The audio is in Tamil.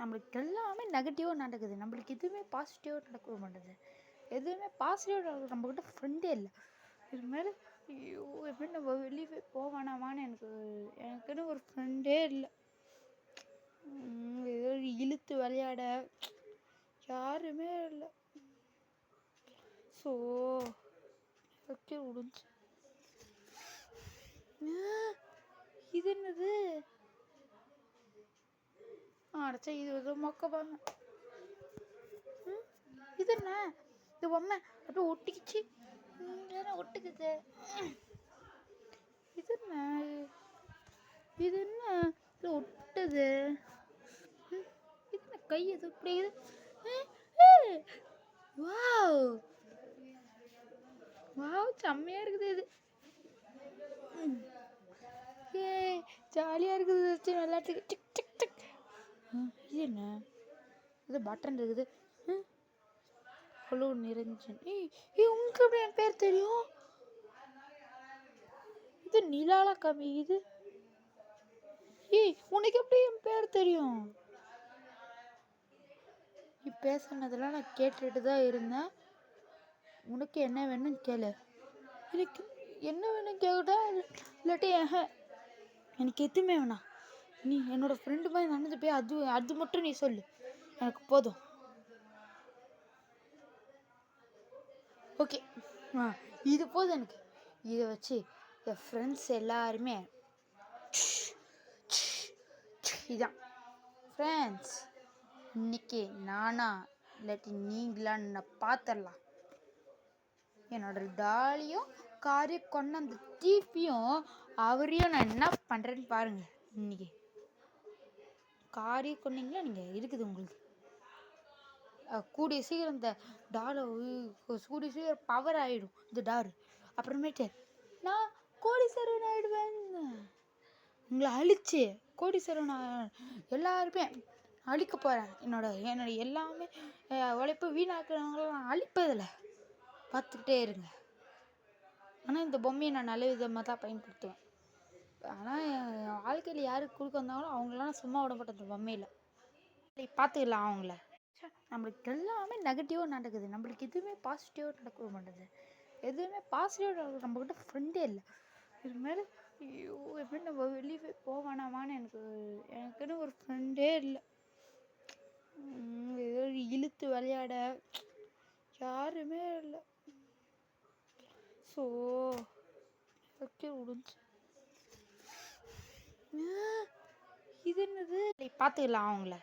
நம்மளுக்கு எல்லாமே நெகட்டிவாக நடக்குது. நம்மளுக்கு எதுவுமே பாசிட்டிவாக நடக்க மாட்டேங்குது. எதுவுமே பாசிட்டிவாக நடக்குது. நம்மக்கிட்ட ஃப்ரெண்டே இல்லை. இதுமாரி ஐயோ! எப்படி நம்ம வெளியே போவேணாமான்னு எனக்குன்னு ஒரு ஃப்ரெண்டே இல்லை. ஏதோ இழுத்து விளையாட யாருமே இல்லை. ஸோ ஓகே முடிஞ்சு. இது என்னது? அடைச்சா இது ஏதோ மொக்க பாருங்க. இது என்ன? இது பொம்மை அப்படியே ஒட்டிக்கிச்சு. ஒட்டுக்குது. இது என்ன? இது என்ன? இது ஒட்டுது. இது என்ன? கை எது இப்படி வாவ் வாவ் செம்மையா இருக்குது இது. ஏ ஜாலியாக இருக்குது. வச்சு விளையாட்டுக்கு டிக் டிக் டிக். இது என்ன? இது பட்டன் இருக்குது. ஹலோ நிரஞ்சன். உங்களுக்கு எப்படி என் பேர் தெரியும்? இது நிலால காமிக்குது. உனக்கு எப்படி என் பேர் தெரியும்? நீ பேசுனதெல்லாம் நான் கேட்டுட்டு தான் இருந்தேன். உனக்கு என்ன வேணும்னு கேளு. எனக்கு என்ன வேணும் கேட்டா இல்லாட்டி எனக்கு எதுவுமே வேணாம். நீ என்னோட ஃப்ரெண்டு மாதிரி நடந்து போய் அது மட்டும் நீ சொல்லு, எனக்கு போதும். ஓகே இது போதும் எனக்கு. இதை வச்சு என் ஃப்ரெண்ட்ஸ் எல்லாருமே இதான் ஃப்ரெண்ட்ஸ். இன்னைக்கு நானா இல்லாட்டி நீங்களான்னு பார்த்துடலாம். என்னோட டாலியும் காரையும் கொண்டு அந்த தீப்பியும் அவரையும் நான் என்ன பண்ணுறேன்னு பாருங்கள். இன்னைக்கு காரையும் கொண்டீங்களா நீங்கள் இருக்குது உங்களுக்கு. கூடிய சீக்கிரம் இந்த டாரை கூடிய சீக்கிரம் பவர் ஆகிடும் இந்த டாரு. அப்புறமேட்டு நான் கோடீஸ்வரன் ஆகிடுவேன். உங்களை அழிச்சு கோடீஸ்வரன் எல்லாருமே அழிக்க போகிறேன். என்னோட எல்லாமே உழைப்பு வீணாக்குறவங்களாம் நான் அழிப்பதில்லை. பார்த்துக்கிட்டே இருங்க. ஆனால் இந்த பொம்மையை நான் நல்ல விதமாக தான் பயன்படுத்துவேன். ஆனால் என் வாழ்க்கையில் யாருக்கு கொடுக்க வந்தாங்களோ அவங்களெலாம் சும்மா விட மாட்டேன். இந்த பொம்மையில் பார்த்துக்கலாம் அவங்கள. நம்மளுக்கு எல்லாமே நெகட்டிவாக நடக்குது. நம்மளுக்கு எதுவுமே பாசிட்டிவாக நடக்க மாட்டேங்குது. எதுவுமே பாசிட்டிவாக நடக்குது. நம்மக்கிட்ட ஃப்ரெண்டே இல்லை. இதுமாரி ஐயோ! எப்படி நம்ம வெளியே போவேணாமான்னு எனக்குன்னு ஒரு ஃப்ரெண்டே இல்லை. ஏதோ இழுத்து விளையாட யாருமே இல்லை. ஸோ ஓகே முடிஞ்சு. இது என்னது? பார்த்துக்கலாம் அவங்கள.